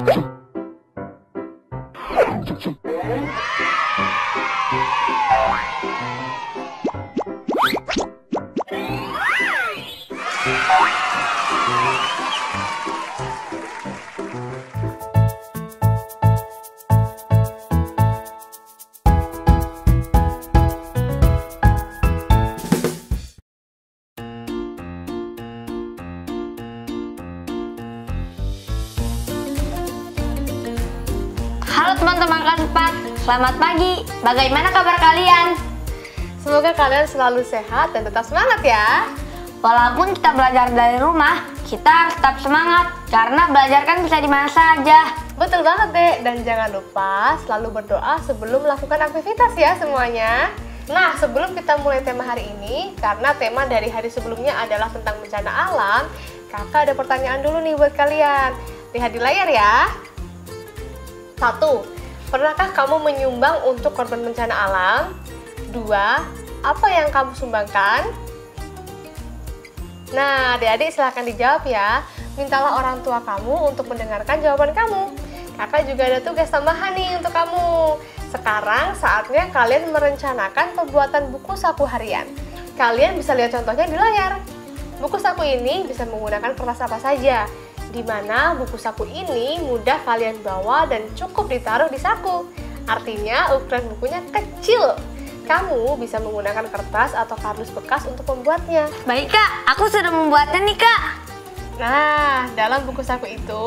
Halo teman-teman kelas 4, selamat pagi. Bagaimana kabar kalian? Semoga kalian selalu sehat dan tetap semangat ya. Walaupun kita belajar dari rumah, kita harus tetap semangat karena belajar kan bisa di mana saja. Betul banget Dek, dan jangan lupa selalu berdoa sebelum melakukan aktivitas ya semuanya. Nah, sebelum kita mulai tema hari ini, karena tema dari hari sebelumnya adalah tentang bencana alam, kakak ada pertanyaan dulu nih buat kalian. Lihat di layar ya. 1. Pernahkah kamu menyumbang untuk korban bencana alam? 2. Apa yang kamu sumbangkan? Nah, adik-adik silahkan dijawab ya. Mintalah orang tua kamu untuk mendengarkan jawaban kamu. Kakak juga ada tugas tambahan nih untuk kamu. Sekarang saatnya kalian merencanakan pembuatan buku saku harian. Kalian bisa lihat contohnya di layar. Buku saku ini bisa menggunakan kertas apa saja, di mana buku saku ini mudah kalian bawa dan cukup ditaruh di saku. Artinya ukuran bukunya kecil. Kamu bisa menggunakan kertas atau kardus bekas untuk membuatnya. Baik kak, aku sudah membuatnya nih kak. Nah, dalam buku saku itu,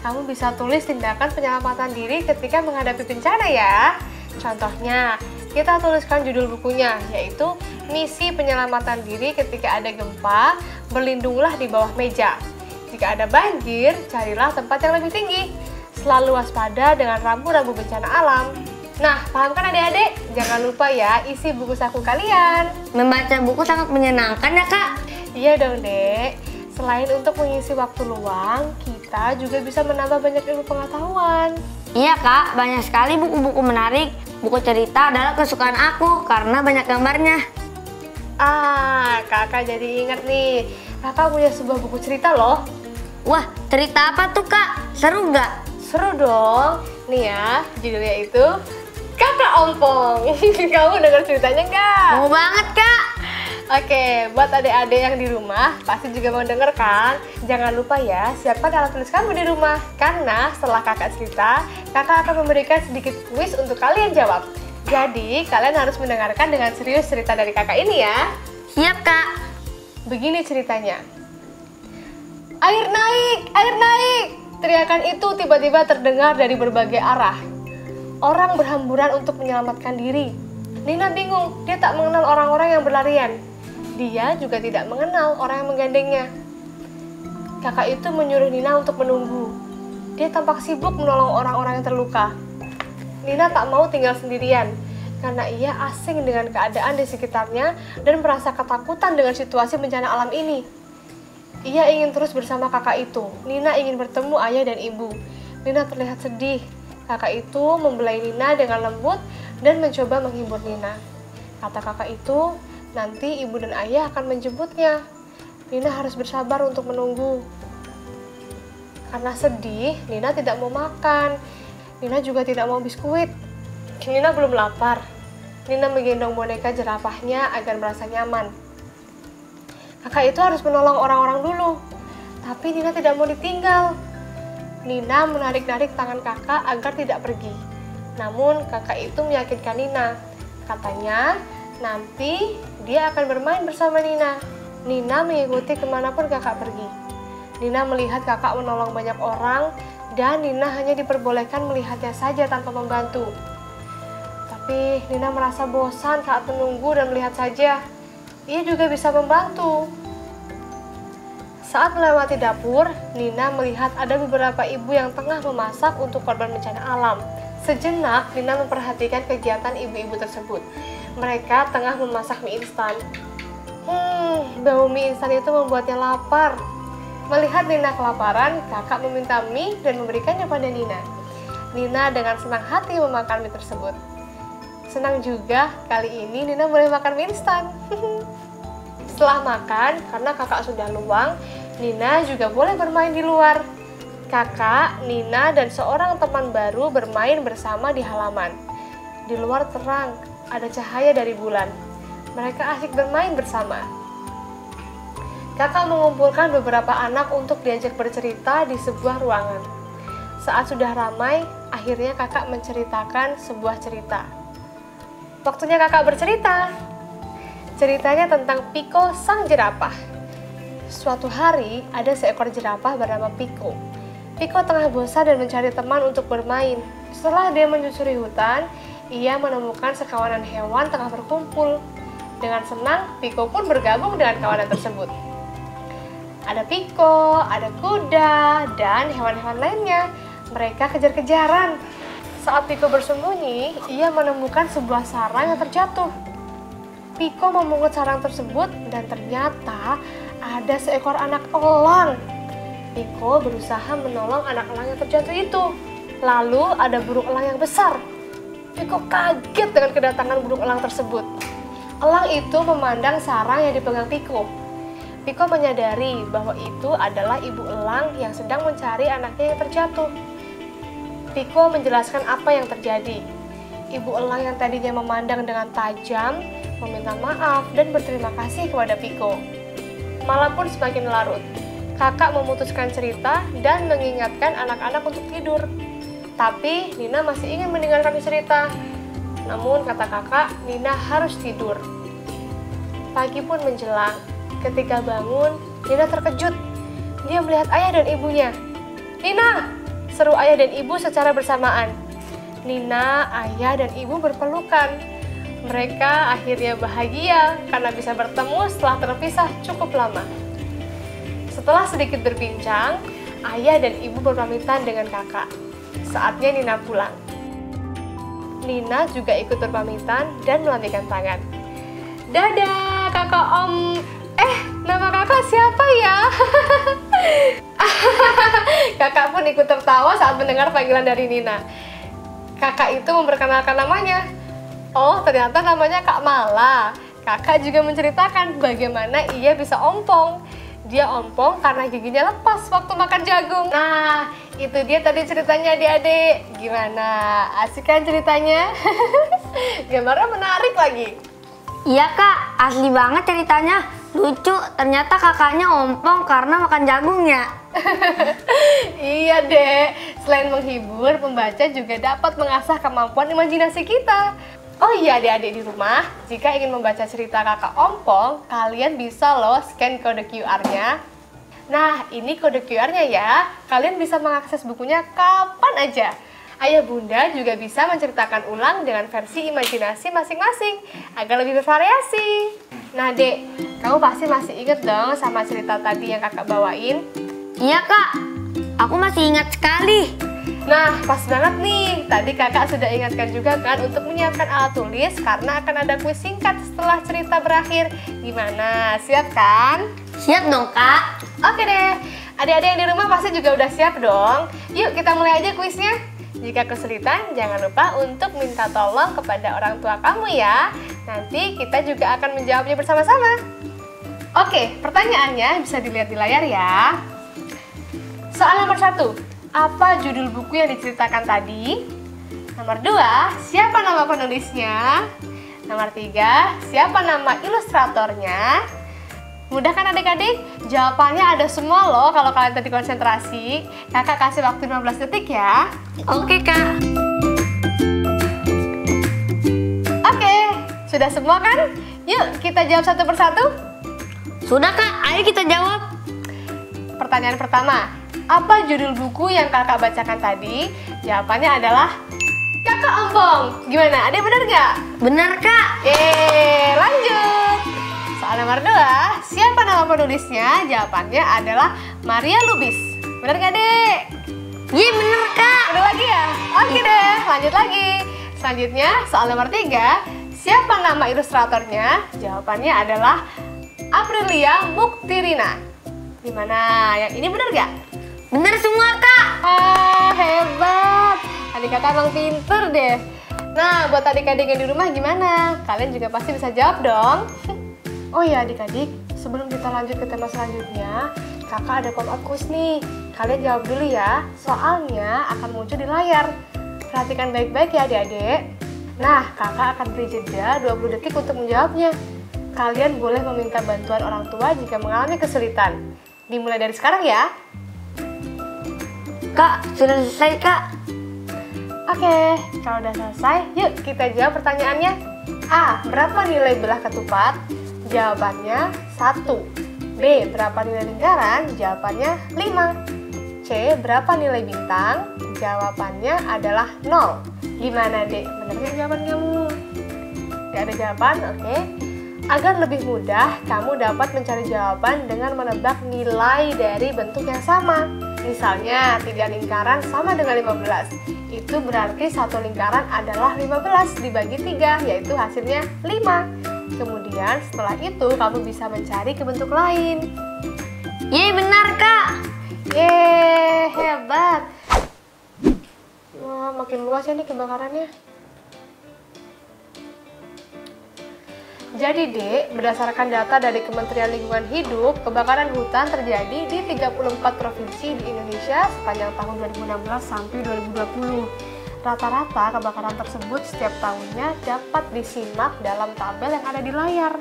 kamu bisa tulis tindakan penyelamatan diri ketika menghadapi bencana ya. Contohnya, kita tuliskan judul bukunya, yaitu Misi Penyelamatan Diri Ketika Ada Gempa, Berlindunglah di Bawah Meja. Jika ada banjir, carilah tempat yang lebih tinggi. Selalu waspada dengan rambu-rambu bencana alam. Nah, paham kan adik-adik? Jangan lupa ya isi buku saku kalian. Membaca buku sangat menyenangkan ya kak? Iya dong dek. Selain untuk mengisi waktu luang, kita juga bisa menambah banyak ilmu pengetahuan. Iya kak, banyak sekali buku-buku menarik. Buku cerita adalah kesukaan aku karena banyak gambarnya. Kakak jadi ingat nih. Kakak punya sebuah buku cerita loh. Wah, cerita apa tuh kak? Seru nggak? Seru dong. Nih ya, judulnya itu Kakak Ompong. Kamu dengar ceritanya nggak? Mau banget kak. Oke, buat adik-adik yang di rumah pasti juga mau denger kan? Jangan lupa ya, siapkan alat tulis kamu di rumah. Karena setelah kakak cerita, kakak akan memberikan sedikit kuis untuk kalian jawab. Jadi, kalian harus mendengarkan dengan serius cerita dari kakak ini ya. Siap kak. Begini ceritanya. Air naik, air naik! Teriakan itu tiba-tiba terdengar dari berbagai arah. Orang berhamburan untuk menyelamatkan diri. Nina bingung, dia tak mengenal orang-orang yang berlarian. Dia juga tidak mengenal orang yang menggandengnya. Kakak itu menyuruh Nina untuk menunggu. Dia tampak sibuk menolong orang-orang yang terluka. Nina tak mau tinggal sendirian, karena ia asing dengan keadaan di sekitarnya dan merasa ketakutan dengan situasi bencana alam ini. Ia ingin terus bersama kakak itu. Nina ingin bertemu ayah dan ibu. Nina terlihat sedih. Kakak itu membelai Nina dengan lembut dan mencoba menghibur Nina. Kata kakak itu, nanti ibu dan ayah akan menjemputnya. Nina harus bersabar untuk menunggu. Karena sedih, Nina tidak mau makan. Nina juga tidak mau biskuit. Nina belum lapar. Nina menggendong boneka jerapahnya agar merasa nyaman. Kakak itu harus menolong orang-orang dulu. Tapi Nina tidak mau ditinggal. Nina menarik-narik tangan kakak agar tidak pergi. Namun kakak itu meyakinkan Nina. Katanya, nanti dia akan bermain bersama Nina. Nina mengikuti kemanapun kakak pergi. Nina melihat kakak menolong banyak orang, dan Nina hanya diperbolehkan melihatnya saja tanpa membantu. Tapi Nina merasa bosan saat menunggu dan melihat saja. Ia juga bisa membantu. Saat melewati dapur, Nina melihat ada beberapa ibu yang tengah memasak untuk korban bencana alam. Sejenak, Nina memperhatikan kegiatan ibu-ibu tersebut. Mereka tengah memasak mie instan. Bau mie instan itu membuatnya lapar. Melihat Nina kelaparan, kakak meminta mie dan memberikannya pada Nina. Nina dengan senang hati memakan mie tersebut. Senang juga, kali ini Nina boleh makan mie instan. Setelah makan, karena kakak sudah luang, Nina juga boleh bermain di luar. Kakak, Nina, dan seorang teman baru bermain bersama di halaman. Di luar terang, ada cahaya dari bulan. Mereka asyik bermain bersama. Kakak mengumpulkan beberapa anak untuk diajak bercerita di sebuah ruangan. Saat sudah ramai, akhirnya kakak menceritakan sebuah cerita. Waktunya kakak bercerita. Ceritanya tentang Piko sang jerapah. Suatu hari, ada seekor jerapah bernama Piko. Piko tengah bosan dan mencari teman untuk bermain. Setelah dia menyusuri hutan, ia menemukan sekawanan hewan tengah berkumpul. Dengan senang, Piko pun bergabung dengan kawanan tersebut. Ada Piko, ada kuda, dan hewan-hewan lainnya. Mereka kejar-kejaran. Saat Piko bersembunyi, ia menemukan sebuah sarang yang terjatuh. Piko memungut sarang tersebut dan ternyata ada seekor anak elang. Piko berusaha menolong anak elang yang terjatuh itu. Lalu ada burung elang yang besar. Piko kaget dengan kedatangan burung elang tersebut. Elang itu memandang sarang yang dipegang Piko. Piko menyadari bahwa itu adalah ibu elang yang sedang mencari anaknya yang terjatuh. Piko menjelaskan apa yang terjadi. Ibu elang yang tadinya memandang dengan tajam, meminta maaf dan berterima kasih kepada Piko. Malam pun semakin larut. Kakak memutuskan cerita dan mengingatkan anak-anak untuk tidur. Tapi Nina masih ingin mendengarkan cerita. Namun kata kakak, Nina harus tidur. Pagi pun menjelang. Ketika bangun, Nina terkejut. Dia melihat ayah dan ibunya. "Nina!" seru ayah dan ibu secara bersamaan. Nina, ayah, dan ibu berpelukan. Mereka akhirnya bahagia karena bisa bertemu setelah terpisah cukup lama. Setelah sedikit berbincang, ayah dan ibu berpamitan dengan kakak. Saatnya Nina pulang. Nina juga ikut berpamitan dan melambaikan tangan. "Dadah, kakak Om. Nama kakak siapa ya?" Kakak pun ikut tertawa saat mendengar panggilan dari Nina. Kakak itu memperkenalkan namanya. Oh, ternyata namanya Kak Mala. Kakak juga menceritakan bagaimana ia bisa ompong. Dia ompong karena giginya lepas waktu makan jagung. Nah, itu dia tadi ceritanya adik-adik. Gimana? Asik kan ceritanya? Gambarnya menarik lagi. Iya kak, asli banget ceritanya. Lucu, ternyata kakaknya ompong karena makan jagungnya. Iya deh, selain menghibur, pembaca juga dapat mengasah kemampuan imajinasi kita. Oh iya adik-adik di rumah, jika ingin membaca cerita kakak ompong, kalian bisa loh scan kode QR-nya. Nah, ini kode QR-nya ya, kalian bisa mengakses bukunya kapan aja. Ayah bunda juga bisa menceritakan ulang dengan versi imajinasi masing-masing, agar lebih bervariasi. Nah dek, kamu pasti masih inget dong sama cerita tadi yang kakak bawain? Iya kak, aku masih ingat sekali. Nah, pas banget nih. Tadi kakak sudah ingatkan juga kan untuk menyiapkan alat tulis karena akan ada kuis singkat setelah cerita berakhir. Gimana? Siap kan? Siap dong kak. Oke deh. Adik-adik yang di rumah pasti juga udah siap dong. Yuk kita mulai aja kuisnya. Jika kesulitan, jangan lupa untuk minta tolong kepada orang tua kamu ya. Nanti kita juga akan menjawabnya bersama-sama. Oke, pertanyaannya bisa dilihat di layar ya. Soal nomor 1. Apa judul buku yang diceritakan tadi? Nomor 2, siapa nama penulisnya? Nomor 3, siapa nama ilustratornya? Mudah kan adik-adik? Jawabannya ada semua loh kalau kalian tadi konsentrasi. Kakak kasih waktu 15 detik ya. Oke kak. Oke, sudah semua kan? Yuk kita jawab satu persatu. Sudah kak, ayo kita jawab. Pertanyaan pertama, apa judul buku yang kakak bacakan tadi? Jawabannya adalah Kakak Ompong. Gimana? Ada benar nggak? Benar kak. Lanjut. Soal nomor 2, siapa nama penulisnya? Jawabannya adalah Maria Lubis. Benar nggak, Dek? Iya benar kak. Udah lagi ya? Oke deh, lanjut lagi. Selanjutnya, soal nomor 3, siapa nama ilustratornya? Jawabannya adalah Aprilia Muktirina. Gimana? Yang ini benar nggak? Benar semua kak. Hebat. Adik kakak emang pinter deh. Nah, buat adik-adik yang di rumah gimana? Kalian juga pasti bisa jawab dong. Oh ya adik-adik, sebelum kita lanjut ke tema selanjutnya, kakak ada pop-up quiz nih. Kalian jawab dulu ya, soalnya akan muncul di layar. Perhatikan baik-baik ya adik-adik. Nah, kakak akan beri jeda 20 detik untuk menjawabnya. Kalian boleh meminta bantuan orang tua jika mengalami kesulitan. Dimulai dari sekarang ya. Kak, sudah selesai Kak. Oke, kalau udah selesai, yuk kita jawab pertanyaannya. A. Berapa nilai belah ketupat? Jawabannya 1. B. Berapa nilai lingkaran? Jawabannya 5. C. Berapa nilai bintang? Jawabannya adalah 0. Gimana dek? Benar nggak jawaban kamu? Gak ada jawaban? Oke. Agar lebih mudah, kamu dapat mencari jawaban dengan menebak nilai dari bentuk yang sama. Misalnya, 3 lingkaran sama dengan 15. Itu berarti satu lingkaran adalah 15 dibagi 3, yaitu hasilnya 5. Kemudian setelah itu kamu bisa mencari ke bentuk lain. Yeay, benar Kak. Yeay, hebat. Wah, makin luas ya nih kebakarannya. Jadi Dek, berdasarkan data dari Kementerian Lingkungan Hidup, kebakaran hutan terjadi di 34 provinsi di Indonesia sepanjang tahun 2016 sampai 2020. Rata-rata kebakaran tersebut setiap tahunnya dapat disimak dalam tabel yang ada di layar.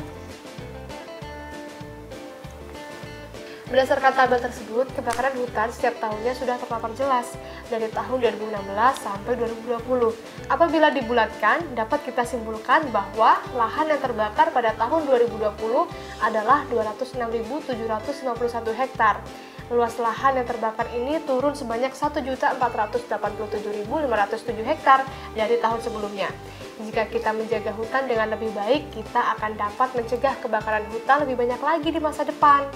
Berdasarkan tabel tersebut, kebakaran hutan setiap tahunnya sudah terpapar jelas dari tahun 2016 sampai 2020. Apabila dibulatkan, dapat kita simpulkan bahwa lahan yang terbakar pada tahun 2020 adalah 206.751 hektar. Luas lahan yang terbakar ini turun sebanyak 1.487.507 hektar dari tahun sebelumnya. Jika kita menjaga hutan dengan lebih baik, kita akan dapat mencegah kebakaran hutan lebih banyak lagi di masa depan.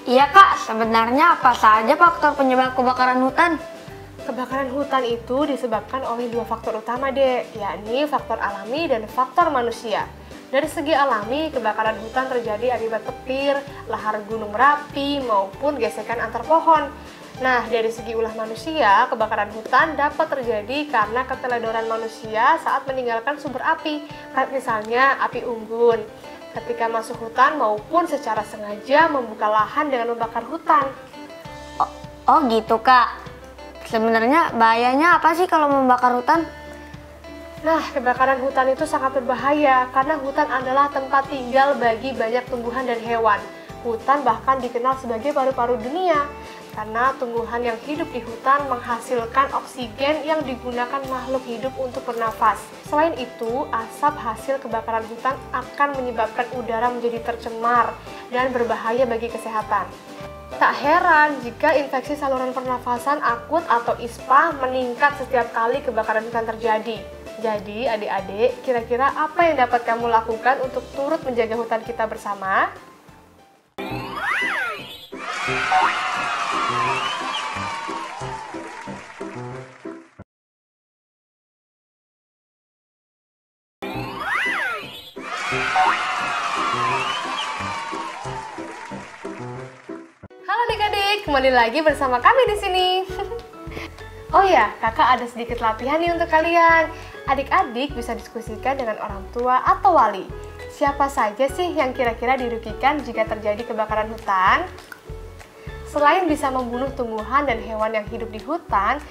Iya Kak, sebenarnya apa saja faktor penyebab kebakaran hutan? Kebakaran hutan itu disebabkan oleh 2 faktor utama Dek, yakni faktor alami dan faktor manusia. Dari segi alami, kebakaran hutan terjadi akibat petir, lahar gunung Merapi, maupun gesekan antar pohon. Nah, dari segi ulah manusia, kebakaran hutan dapat terjadi karena keteledoran manusia saat meninggalkan sumber api, misalnya api unggun, ketika masuk hutan maupun secara sengaja membuka lahan dengan membakar hutan. Oh gitu Kak. Sebenarnya bahayanya apa sih kalau membakar hutan? Nah, kebakaran hutan itu sangat berbahaya karena hutan adalah tempat tinggal bagi banyak tumbuhan dan hewan. Hutan bahkan dikenal sebagai paru-paru dunia karena tumbuhan yang hidup di hutan menghasilkan oksigen yang digunakan makhluk hidup untuk bernafas. Selain itu, asap hasil kebakaran hutan akan menyebabkan udara menjadi tercemar dan berbahaya bagi kesehatan. Tak heran jika infeksi saluran pernafasan akut atau ISPA meningkat setiap kali kebakaran hutan terjadi. Jadi adik-adik, kira-kira apa yang dapat kamu lakukan untuk turut menjaga hutan kita bersama? Halo adik-adik, kembali lagi bersama kami di sini. Oh ya, kakak ada sedikit latihan nih untuk kalian. Adik-adik bisa diskusikan dengan orang tua atau wali. Siapa saja sih yang kira-kira dirugikan jika terjadi kebakaran hutan? Selain bisa membunuh tumbuhan dan hewan yang hidup di hutan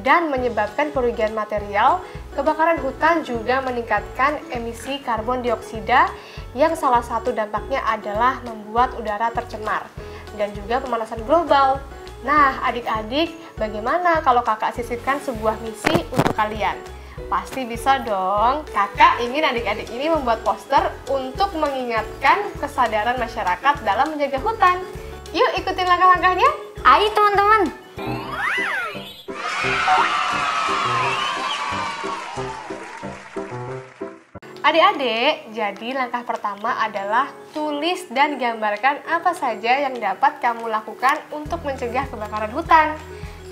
dan menyebabkan kerugian material, kebakaran hutan juga meningkatkan emisi karbon dioksida yang salah satu dampaknya adalah membuat udara tercemar dan juga pemanasan global. Nah, adik-adik, bagaimana kalau kakak sisipkan sebuah misi untuk kalian? Pasti bisa dong. Kakak ingin adik-adik ini membuat poster untuk mengingatkan kesadaran masyarakat dalam menjaga hutan. Yuk ikutin langkah-langkahnya. Ayo teman-teman. Adik-adik, jadi langkah pertama adalah tulis dan gambarkan apa saja yang dapat kamu lakukan untuk mencegah kebakaran hutan.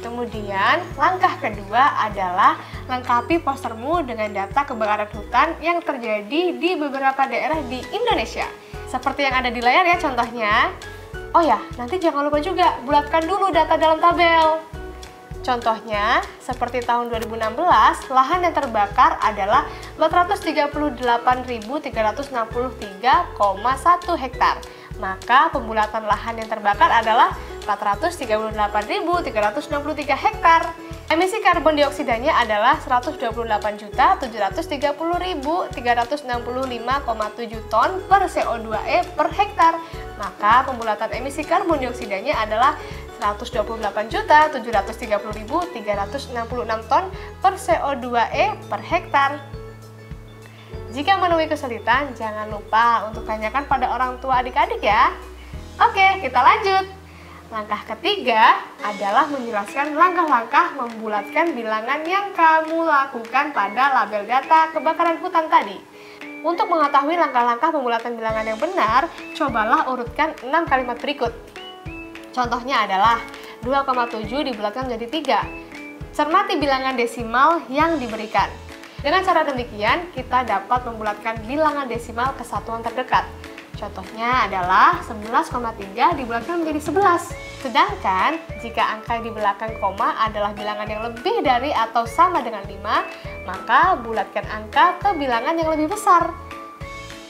Kemudian, langkah kedua adalah lengkapi postermu dengan data kebakaran hutan yang terjadi di beberapa daerah di Indonesia. Seperti yang ada di layar ya contohnya. Oh ya, nanti jangan lupa juga bulatkan dulu data dalam tabel. Contohnya, seperti tahun 2016, lahan yang terbakar adalah 438.363,1 hektar. Maka pembulatan lahan yang terbakar adalah 438.363 hektar. Emisi karbon dioksidanya adalah 128.730.365,7 ton per CO2e per hektar. Maka pembulatan emisi karbon dioksidanya adalah 128.730.366 ton per CO2e per hektar. Jika menemui kesulitan, jangan lupa untuk tanyakan pada orang tua adik-adik ya. Oke, kita lanjut. Langkah ketiga adalah menjelaskan langkah-langkah membulatkan bilangan yang kamu lakukan pada label data kebakaran hutan tadi. Untuk mengetahui langkah-langkah pembulatan bilangan yang benar, cobalah urutkan 6 kalimat berikut. Contohnya adalah 2,7 dibulatkan menjadi 3. Cermati bilangan desimal yang diberikan. Dengan cara demikian, kita dapat membulatkan bilangan desimal ke satuan terdekat. Contohnya adalah 11,3 dibulatkan menjadi 11. Sedangkan, jika angka di belakang koma adalah bilangan yang lebih dari atau sama dengan 5, maka bulatkan angka ke bilangan yang lebih besar.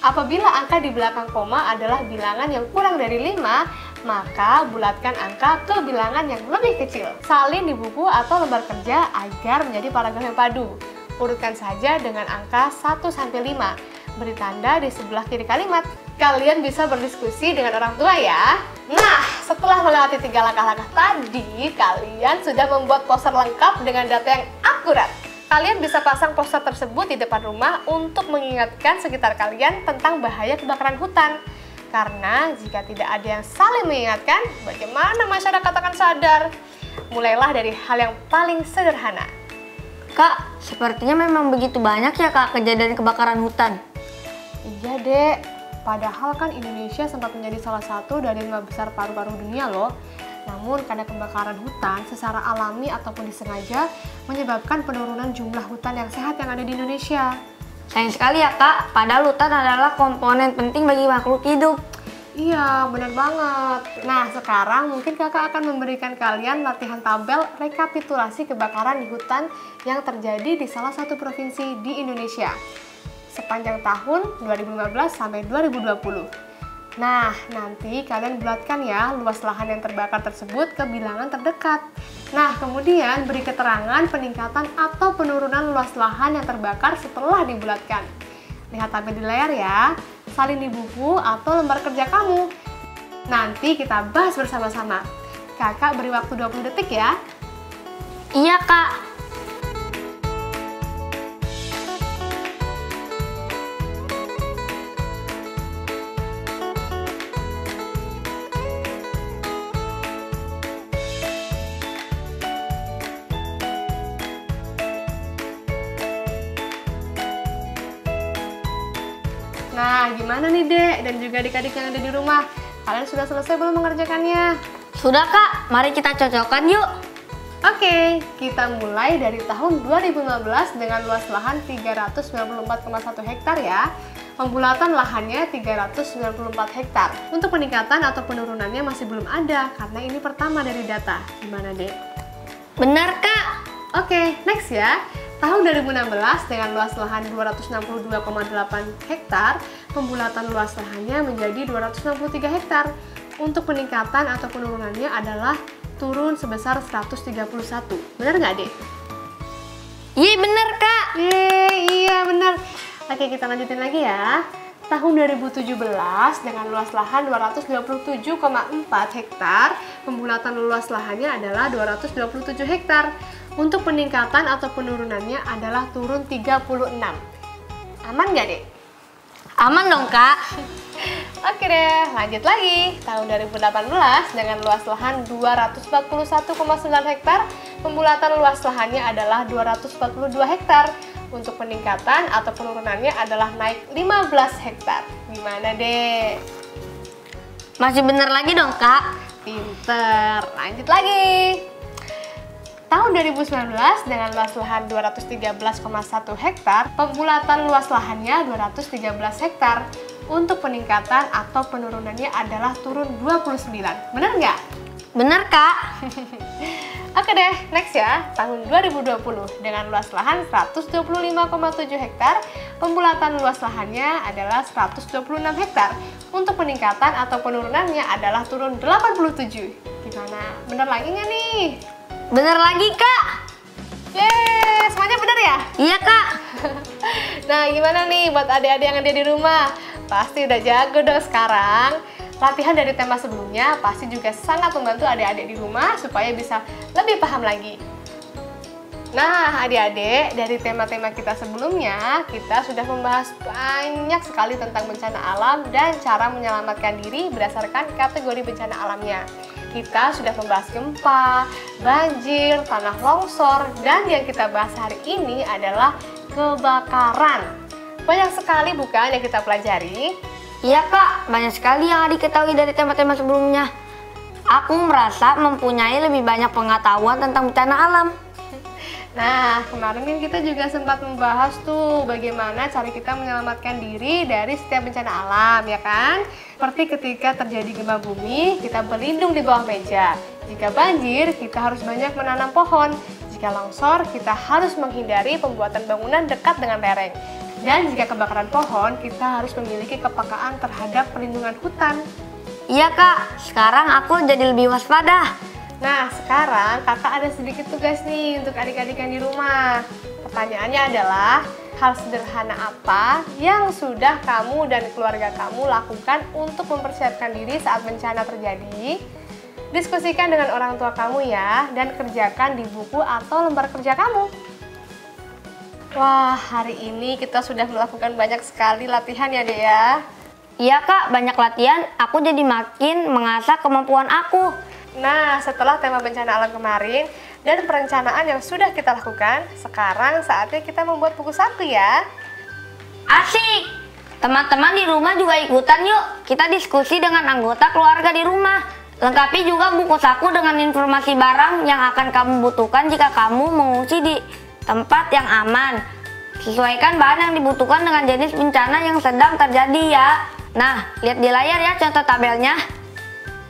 Apabila angka di belakang koma adalah bilangan yang kurang dari 5, maka bulatkan angka ke bilangan yang lebih kecil. Salin di buku atau lembar kerja agar menjadi paragraf yang padu. Urutkan saja dengan angka 1-5. Beri tanda di sebelah kiri kalimat. Kalian bisa berdiskusi dengan orang tua ya. Nah, setelah melewati 3 langkah-langkah tadi, kalian sudah membuat poster lengkap dengan data yang akurat. Kalian bisa pasang poster tersebut di depan rumah untuk mengingatkan sekitar kalian tentang bahaya kebakaran hutan. Karena jika tidak ada yang saling mengingatkan, bagaimana masyarakat akan sadar? Mulailah dari hal yang paling sederhana. Kak, sepertinya memang begitu banyak ya Kak kejadian kebakaran hutan. Iya dek, padahal kan Indonesia sempat menjadi salah satu dari 5 besar paru-paru dunia loh. Namun karena kebakaran hutan secara alami ataupun disengaja menyebabkan penurunan jumlah hutan yang sehat yang ada di Indonesia. Sayang sekali ya Kak, padahal hutan adalah komponen penting bagi makhluk hidup. Iya, benar banget. Nah, sekarang mungkin kakak akan memberikan kalian latihan tabel rekapitulasi kebakaran di hutan yang terjadi di salah satu provinsi di Indonesia sepanjang tahun 2015 sampai 2020. Nah, nanti kalian bulatkan ya luas lahan yang terbakar tersebut ke bilangan terdekat. Nah, kemudian beri keterangan peningkatan atau penurunan luas lahan yang terbakar setelah dibulatkan. Lihat tabel di layar ya, salin di buku atau lembar kerja kamu. Nanti kita bahas bersama-sama. Kakak beri waktu 20 detik ya. Iya Kak. Nah, gimana nih Dek dan juga adik-adik yang ada di rumah? Kalian sudah selesai belum mengerjakannya? Sudah Kak, mari kita cocokkan yuk. Oke, kita mulai dari tahun 2015 dengan luas lahan 394,1 hektar ya. Pembulatan lahannya 394 hektar. Untuk peningkatan atau penurunannya masih belum ada karena ini pertama dari data. Gimana Dek? Benar Kak. Oke, next ya. Tahun 2016 dengan luas lahan 262,8 hektar, pembulatan luas lahannya menjadi 263 hektar. Untuk peningkatan atau penurunannya adalah turun sebesar 131. Benar nggak, Dek? Iya benar Kak. Iya benar. Oke, kita lanjutin lagi ya. Tahun 2017 dengan luas lahan 227,4 hektar, pembulatan luas lahannya adalah 227 hektar. Untuk peningkatan atau penurunannya adalah turun 36. Aman nggak, Dek? Aman dong Kak. Oke deh, lanjut lagi. Tahun 2018 dengan luas lahan 241,9 hektar, pembulatan luas lahannya adalah 242 hektar. Untuk peningkatan atau penurunannya adalah naik 15 hektar. Gimana deh? Masih benar lagi dong Kak. Pinter. Lanjut lagi. Tahun 2019 dengan luas lahan 213,1 hektar, pembulatan luas lahannya 213 hektar. Untuk peningkatan atau penurunannya adalah turun 29. Benar nggak? Benar Kak. Oke deh, next ya. Tahun 2020 dengan luas lahan 125,7 hektar, pembulatan luas lahannya adalah 126 hektar. Untuk peningkatan atau penurunannya adalah turun 87. Gimana? Bener lagi nggak nih? Bener lagi, Kak. Yeay, semuanya bener ya? Iya, Kak. Nah, gimana nih buat adik-adik yang ada di rumah? Pasti udah jago dong sekarang. Latihan dari tema sebelumnya pasti juga sangat membantu adik-adik di rumah supaya bisa lebih paham lagi. Nah, adik-adik, dari tema-tema kita sebelumnya, kita sudah membahas banyak sekali tentang bencana alam dan cara menyelamatkan diri berdasarkan kategori bencana alamnya. Kita sudah membahas gempa, banjir, tanah longsor, dan yang kita bahas hari ini adalah kebakaran. Banyak sekali bukan yang kita pelajari? Iya, Kak. Banyak sekali yang adik ketahui dari tema-tema sebelumnya. Aku merasa mempunyai lebih banyak pengetahuan tentang bencana alam. Nah, kemarin kan kita juga sempat membahas tuh bagaimana cara kita menyelamatkan diri dari setiap bencana alam, ya kan? Seperti ketika terjadi gempa bumi, kita berlindung di bawah meja. Jika banjir, kita harus banyak menanam pohon. Jika longsor, kita harus menghindari pembuatan bangunan dekat dengan lereng. Dan jika kebakaran pohon, kita harus memiliki kepekaan terhadap perlindungan hutan. Iya, Kak. Sekarang aku jadi lebih waspada. Nah, sekarang kakak ada sedikit tugas nih untuk adik-adik yang di rumah. Pertanyaannya adalah, hal sederhana apa yang sudah kamu dan keluarga kamu lakukan untuk mempersiapkan diri saat bencana terjadi? Diskusikan dengan orang tua kamu ya, dan kerjakan di buku atau lembar kerja kamu. Wah, hari ini kita sudah melakukan banyak sekali latihan ya, Dek ya. Iya, Kak. Banyak latihan, aku jadi makin mengasah kemampuan aku. Nah, setelah tema bencana alam kemarin dan perencanaan yang sudah kita lakukan, sekarang saatnya kita membuat buku saku ya. Asik! Teman-teman di rumah juga ikutan yuk. Kita diskusi dengan anggota keluarga di rumah. Lengkapi juga buku saku dengan informasi barang yang akan kamu butuhkan jika kamu mengungsi di tempat yang aman. Sesuaikan bahan yang dibutuhkan dengan jenis bencana yang sedang terjadi ya. Nah, lihat di layar ya contoh tabelnya.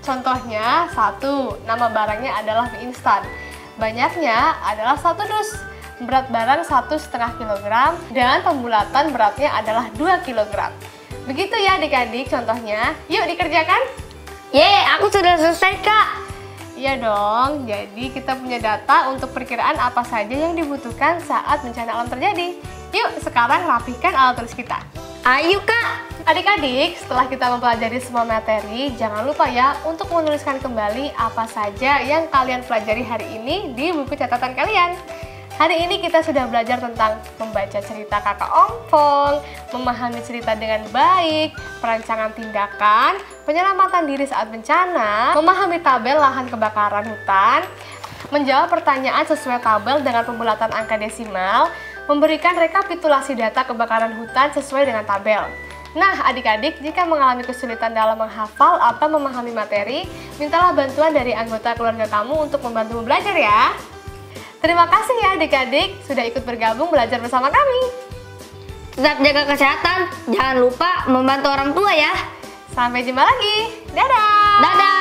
Contohnya, 1. Nama barangnya adalah mie instan. Banyaknya adalah 1 dus. Berat barang 1,5 kg dan pembulatan beratnya adalah 2 kg. Begitu ya adik-adik contohnya. Yuk dikerjakan. Yeay, aku sudah selesai, Kak. Iya dong, jadi kita punya data untuk perkiraan apa saja yang dibutuhkan saat bencana alam terjadi. Yuk, sekarang rapihkan alat tulis kita. Ayo, Kak. Adik-adik, setelah kita mempelajari semua materi, jangan lupa ya untuk menuliskan kembali apa saja yang kalian pelajari hari ini di buku catatan kalian. Hari ini kita sudah belajar tentang membaca cerita Kakak Ompong, memahami cerita dengan baik, perancangan tindakan, penyelamatan diri saat bencana, memahami tabel lahan kebakaran hutan, menjawab pertanyaan sesuai tabel dengan pembulatan angka desimal, memberikan rekapitulasi data kebakaran hutan sesuai dengan tabel. Nah, adik-adik, jika mengalami kesulitan dalam menghafal atau memahami materi, mintalah bantuan dari anggota keluarga kamu untuk membantu belajar ya. Terima kasih ya adik-adik sudah ikut bergabung belajar bersama kami. Tetap jaga kesehatan, jangan lupa membantu orang tua ya. Sampai jumpa lagi. Dadah! Dadah!